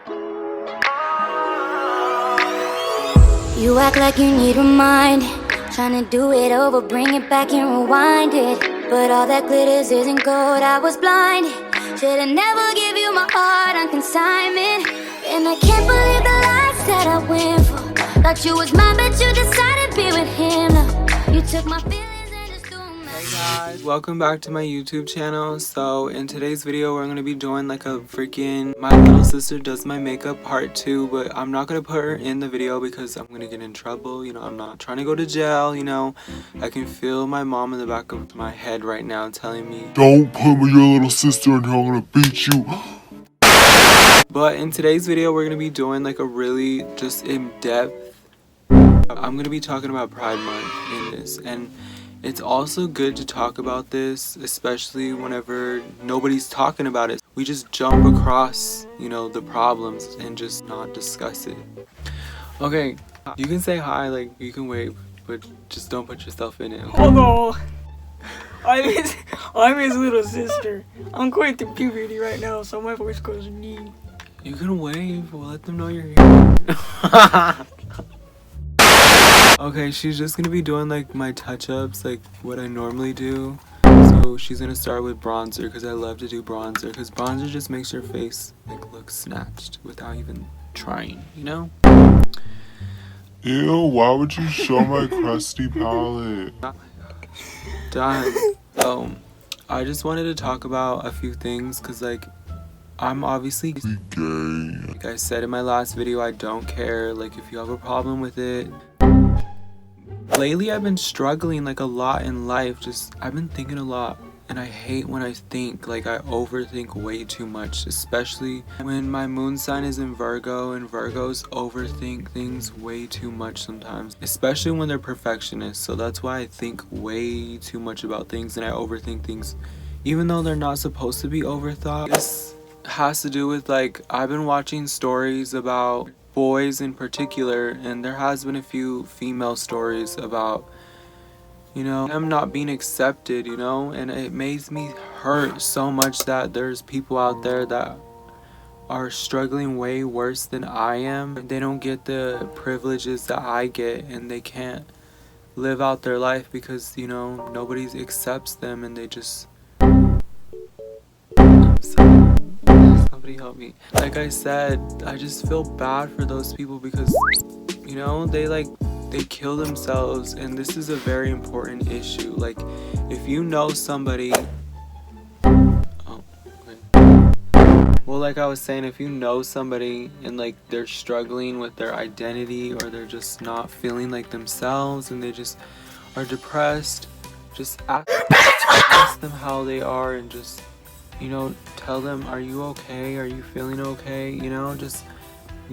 You act like you need a mind, trying to do it over, bring it back and rewind it. But all that glitters isn't gold, I was blind. Should've never give you my heart on consignment. And I can't believe the lies that I went for. Thought you was mine, but you decided to be with him. No, you took my feelings and just threw them. Hey guys, welcome back to my YouTube channel. So in today's video we're gonna be doing like a freaking my little sister does my makeup part 2, but I'm not gonna put her in the video because I'm gonna get in trouble. You know, I'm not trying to go to jail, you know. I can feel my mom in the back of my head right now telling me, "Don't put your little sister in here, I'm gonna beat you." But in today's video we're gonna be doing like a really just in-depth, I'm gonna be talking about Pride Month in this, and it's also good to talk about this, especially whenever nobody's talking about it. We just jump across, you know, the problems and just not discuss it. Okay, you can say hi, like you can wave, but just don't put yourself in it. Okay? Hello, I'm his little sister. I'm going through puberty right now, so my voice goes deep. You can wave, we'll let them know you're here. Okay, she's just gonna be doing like my touch-ups, like what I normally do. So she's gonna start with bronzer because I love to do bronzer, because bronzer just makes your face like look snatched without even trying, you know? Ew, why would you show my crusty palette? Done. So I just wanted to talk about a few things because like I'm obviously Gay. like I said in my last video, I don't care like if you have a problem with it. Lately I've been struggling like a lot in life. I've been thinking a lot, and I hate when I think. Like I overthink way too much, especially when my moon sign is in Virgo, and Virgos overthink things way too much sometimes, especially when they're perfectionists. So that's why I think way too much about things and I overthink things even though they're not supposed to be overthought. This has to do with like I've been watching stories about boys in particular, and there has been a few female stories about, you know, them not being accepted, you know, and it makes me hurt so much that there's people out there that are struggling way worse than I am. They don't get the privileges that I get, and they can't live out their life because, you know, nobody accepts them, and they just somebody help me. Like I said, I just feel bad for those people because, you know, they kill themselves, and this is a very important issue. Like if you know somebody, well, like I was saying, if you know somebody and like they're struggling with their identity, or they're just not feeling like themselves and they just are depressed, just ask them how they are, and just, you know, tell them, are you okay? Are you feeling okay? You know, just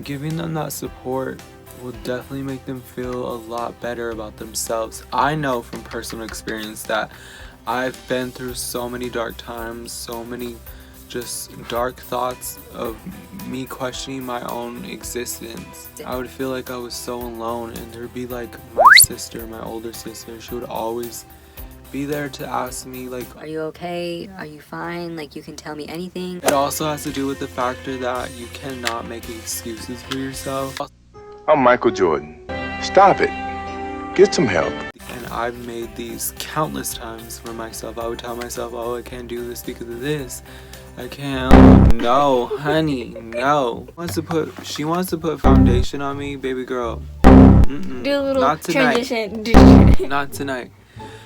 giving them that support will definitely make them feel a lot better about themselves. I know from personal experience that I've been through so many dark times, so many just dark thoughts of me questioning my own existence. I would feel like I was so alone, and there'd be like my sister, my older sister, she would always be there to ask me like, are you okay? Are you fine? Like, you can tell me anything. It also has to do with the factor that you cannot make excuses for yourself. I'm Michael Jordan. Stop it. Get some help. And I've made these countless times for myself. I would tell myself, oh, I can't do this because of this. I can't. No, honey, no. She wants to put foundation on me, baby girl. Do a little Not tonight. transition. Not tonight.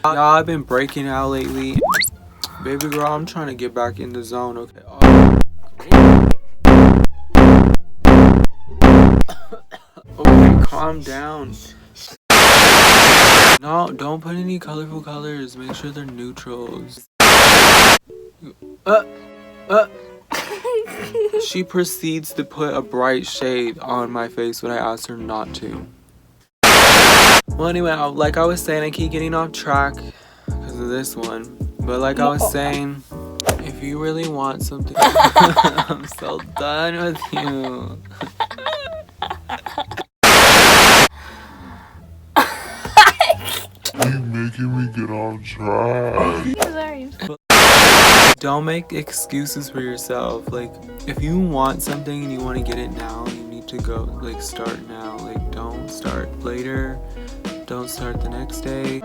Y'all, I've been breaking out lately. Baby girl, I'm trying to get back in the zone, okay? Okay, calm down. No, don't put any colorful colors. Make sure they're neutrals. She proceeds to put a bright shade on my face when I ask her not to. Well, anyway, like I was saying, I keep getting off track because of this one. But like I was saying, if you really want something, I'm so done with you. You making me get off track. Sorry. Don't make excuses for yourself. Like, if you want something and you want to get it now, you need to go, like, start now. Like, don't start later. Don't start the next day.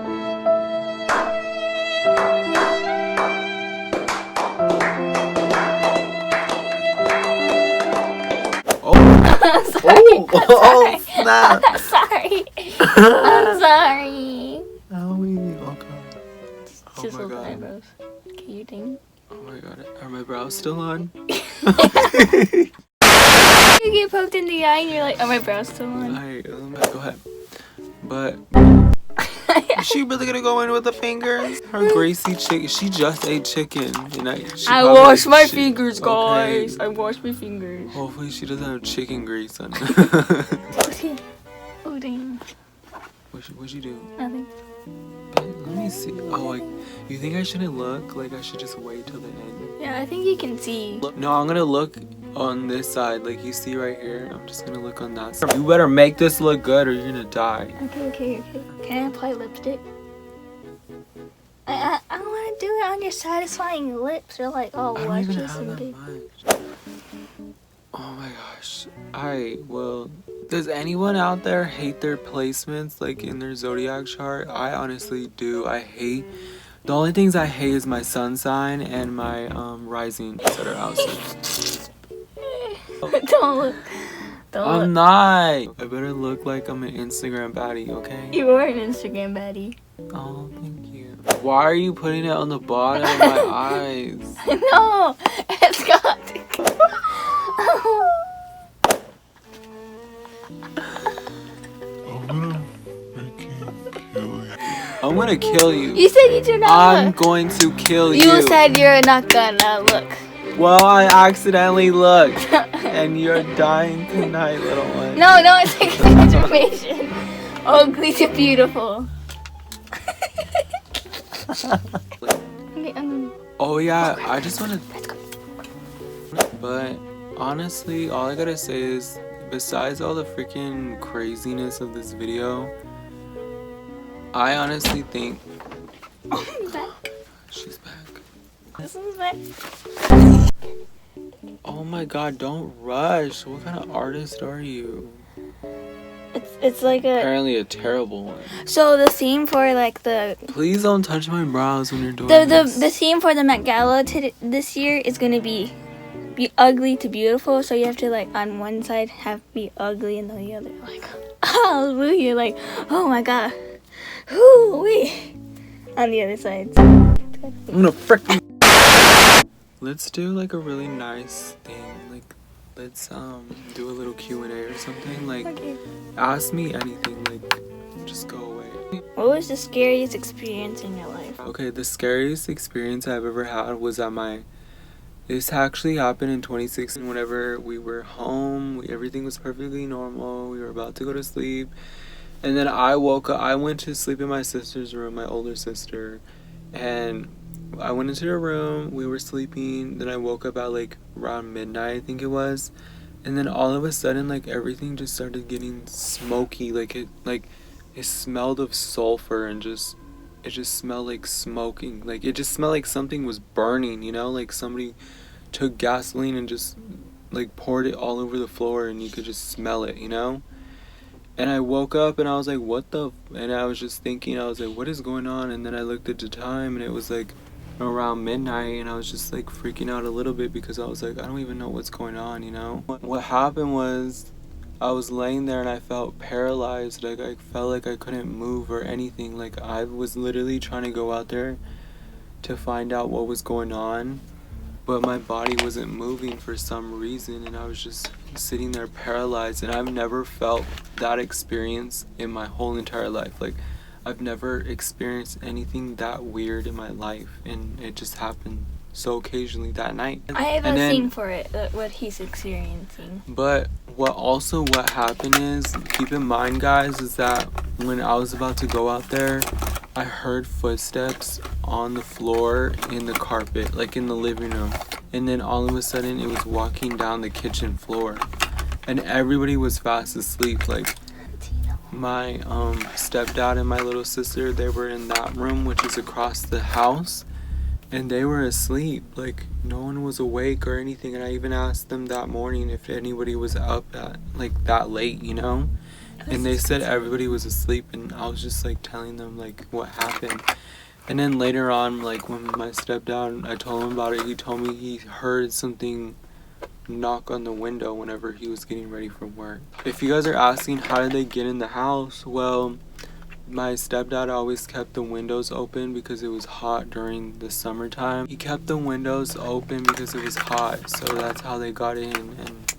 I'm sorry. Oh, snap. I'm sorry. I'm sorry. Okay. Oh Just my little god. eyebrows. Can you think? Oh my god. Are my brows still on? You get poked in the eye and you're like, oh, my brow's still on. Alright, go ahead. But is she really gonna go in with the fingers? Her Gracie chicken. She just ate chicken. And I wash my fingers, guys. I wash my fingers. Hopefully she doesn't have chicken grease on it. Okay. Oh, damn. What'd you do? Nothing. Let me see. Oh, you think I shouldn't look? Like, I should just wait till the end? Yeah, I think you can see. No, I'm gonna look on this side. Like, you see right here? I'm just gonna look on that side. You better make this look good or you're gonna die. Okay. Can I apply lipstick? I don't want to do it on your satisfying lips. You're like, oh, I don't even luscious have and that big. much. Oh my gosh. Alright, well, does anyone out there hate their placements, like, in their Zodiac chart? I honestly do. The only things I hate is my sun sign and my rising that are outside. Don't look. I'm not. I better look like I'm an Instagram baddie, okay? You are an Instagram baddie. Oh, thank you. Why are you putting it on the bottom of my eyes? No, it's got to go. I'm gonna kill you. I'm gonna kill you. You said you do not I'm look. going to kill you. You said you're not gonna look. Well, I accidentally looked. And you're dying tonight, little one. No, it's like a transformation. Ugly to beautiful. Okay, Oh yeah, I just wanna... But honestly, all I gotta say is, besides all the freaking craziness of this video, I honestly think... She's back. This is my... Oh my god, don't rush. What kind of artist are you? It's like a... Apparently a terrible one. So the theme for like the... Please don't touch my brows when you're doing this. The theme for the Met Gala this year is gonna be ugly to beautiful. So you have to like on one side have be ugly and on the other like hallelujah, like oh my god, whoo-wee. On the other side. I'm gonna frickin'... Let's do like a really nice thing. Like, let's do a little Q&A or something. Like, Okay. ask me anything. Like, just go away. What was the scariest experience in your life? Okay, the scariest experience I've ever had was at this actually happened in 2016 whenever we were home. Everything was perfectly normal. We were about to go to sleep. And then I woke up. I went to sleep in my sister's room, my older sister. And I went into her room. We were sleeping. Then I woke up at like around midnight, I think it was. And then all of a sudden, like everything just started getting smoky. It smelled of sulfur and it just smelled like smoking. Like it just smelled like something was burning, you know? Like somebody took gasoline and just like poured it all over the floor and you could just smell it, you know? And I woke up and I was like, what the and I was just thinking, I was like, what is going on? And then I looked at the time and it was like around midnight and I was just like freaking out a little bit because I was like, I don't even know what's going on, you know? What happened was I was laying there and I felt paralyzed. Like I felt like I couldn't move or anything. Like I was literally trying to go out there to find out what was going on, but my body wasn't moving for some reason and I was just sitting there paralyzed. And I've never felt that experience in my whole entire life. Like I've never experienced anything that weird in my life, and it just happened so occasionally that night. I have a thing for it, what he's experiencing. But what happened is, keep in mind guys, is that when I was about to go out there, I heard footsteps on the floor in the carpet, like in the living room. And then all of a sudden it was walking down the kitchen floor. And everybody was fast asleep. Like my stepdad and my little sister, they were in that room, which is across the house. and they were asleep. Like, no one was awake or anything. And I even asked them that morning if anybody was up at like that late, you know. And they said everybody was asleep, and I was just like telling them like what happened. And then later on, like when my stepdad, I told him about it, he told me he heard something knock on the window whenever he was getting ready for work. If you guys are asking how did they get in the house, well, my stepdad always kept the windows open because it was hot during the summertime. He kept the windows open because it was hot, so that's how they got in. And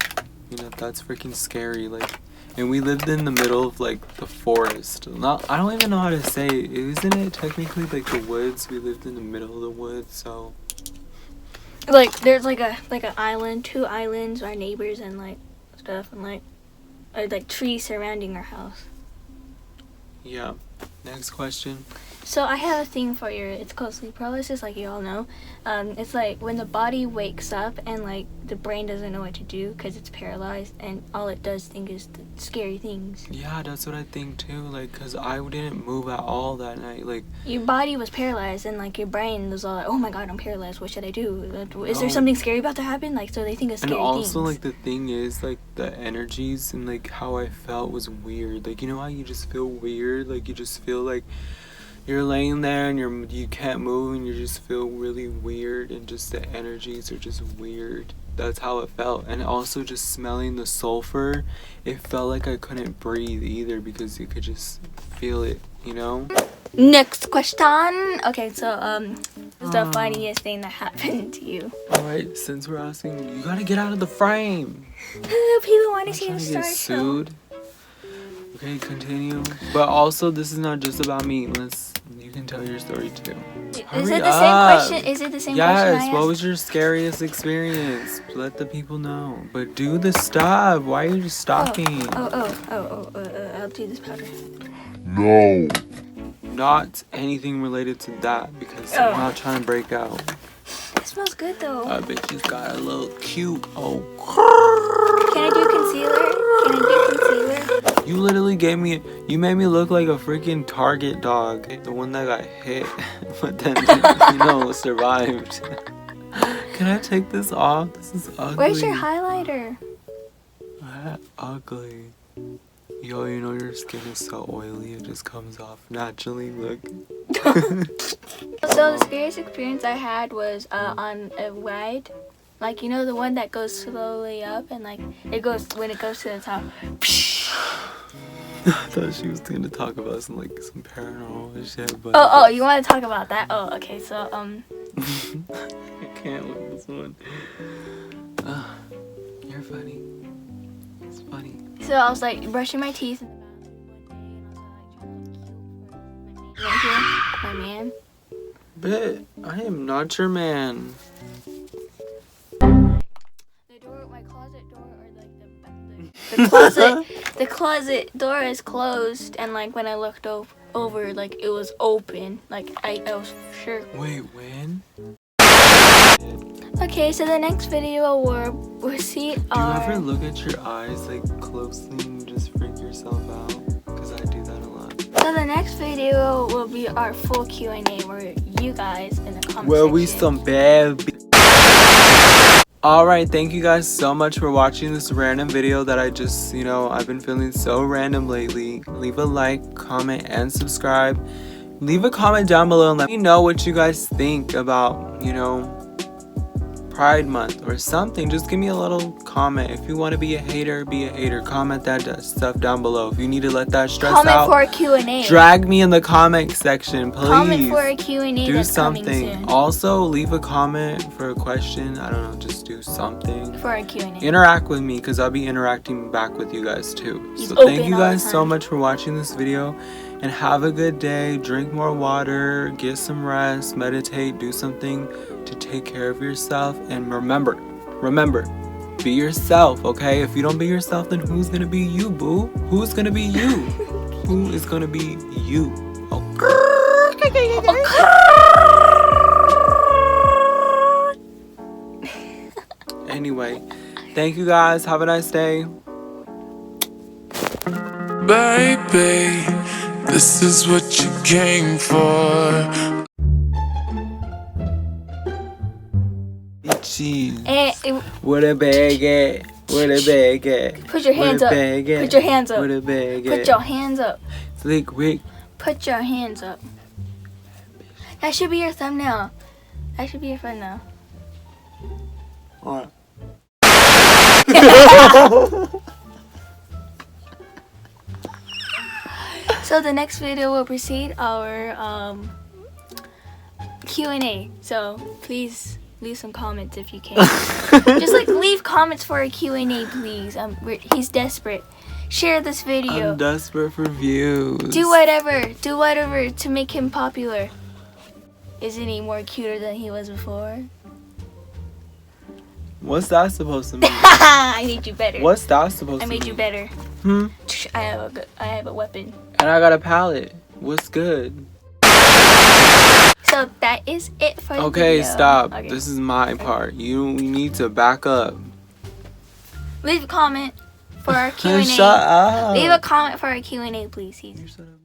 you know, that's freaking scary. Like, and we lived in the middle of like the forest. I don't even know how to say it. Isn't it technically like the woods? We lived in the middle of the woods, so Like there's like an island, 2 islands, our neighbors and like stuff, and like trees surrounding our house. yeah. Next question. So I have a thing for you. It's called sleep paralysis, like you all know. It's like when the body wakes up and like the brain doesn't know what to do because it's paralyzed, and all it does think is the scary things. Yeah, that's what I think too. Like, cause I didn't move at all that night. Like, Your body was paralyzed, and like your brain was all like, "Oh my God, I'm paralyzed. What should I do? Is there No. something scary about to happen?" Like, so they think of and scary also things. like the thing is like the energies and like how I felt was weird. Like, you know how you just feel weird? Like, you just feel like you're laying there and you can't move and you just feel really weird, and just the energies are just weird. That's how it felt. And also just smelling the sulfur, it felt like I couldn't breathe either because you could just feel it, you know? Next question. Okay, so what's the funniest thing that happened to you? Alright, since we're asking, you gotta get out of the frame. People want to I'm see trying the to story. get sued. Okay, continue. But also, this is not just about me. You can tell your story too. Is Hurry it the up. same question? Is it the same question I Yes, asked? what was your scariest experience? Let the people know. But do the stuff. Why are you just stopping? I'll do this powder. No. Not anything related to that, because I'm not trying to break out. It smells good though. I bet you got a little cute. Oh. Can I do concealer? You literally you made me look like a freaking Target dog. The one that got hit, but then, survived. Can I take this off? This is ugly. Where's your highlighter? Ugly. Yo, you know your skin is so oily, it just comes off naturally. Look. So the scariest experience I had was on a ride. Like, you know, the one that goes slowly up and like when it goes to the top. I thought she was gonna talk about some paranormal shit, but Oh, you want to talk about that? Oh, okay. So I can't with this one. You're funny. It's funny. So I was like brushing my teeth in the bathroom one day, and I was like trying to look for my man. But I am not your man. The door, my closet door, or like the closet, the closet door is closed, and like when I looked over, like it was open. Like I was sure. Wait, when? Okay, so the next video we'll see Do you our. ever look at your eyes closely and just freak yourself out? Because I do that a lot. So the next video will be our full Q&A where you guys in the comments Well, we section. some bad. Alright, thank you guys so much for watching this random video that I just, I've been feeling so random lately. Leave a like, comment, and subscribe. Leave a comment down below and let me know what you guys think about, Pride Month or something. Just give me a little comment. If you want to be a hater, be a hater. Comment that stuff down below. If you need to let that stress Comment out, for a Q&A. drag me in the comment section, please. Comment for a Q&A do that's something. coming soon. Also, leave a comment for a question. I don't know, just do something. For a Q&A. Interact with me, because I'll be interacting back with you guys too. He's So thank open you all the guys so time. much for watching this video, and have a good day. Drink more water, get some rest, meditate, do something to take care of yourself. And remember, be yourself, okay? If you don't be yourself, then who's gonna be you, boo? Who's gonna be you? Who is gonna be you? Anyway, thank you guys. Have a nice day. Baby, this is what you came for. Jeez. And What a bag at? What a bag at? put your hands What up. a bag at? Put your hands up. What a bag Put at? your hands up. Slick Rick. Put your hands up. That should be your thumbnail. That should be your thumbnail. Alright. So the next video will precede our Q&A. So please leave some comments if you can. Just like leave comments for a Q&A, please. He's desperate. Share this video. I'm desperate for views. Do whatever to make him popular. Isn't he more cuter than he was before? What's that supposed to mean? I made you better. What's that supposed to I mean? made you better. Hmm? I have a weapon. And I got a palette. What's good? So that is it for the Okay, video. stop. Okay. This is my part. You need to back up. Leave a comment for our Q&A. Shut up. Leave a comment for our Q&A, please. You're so dumb.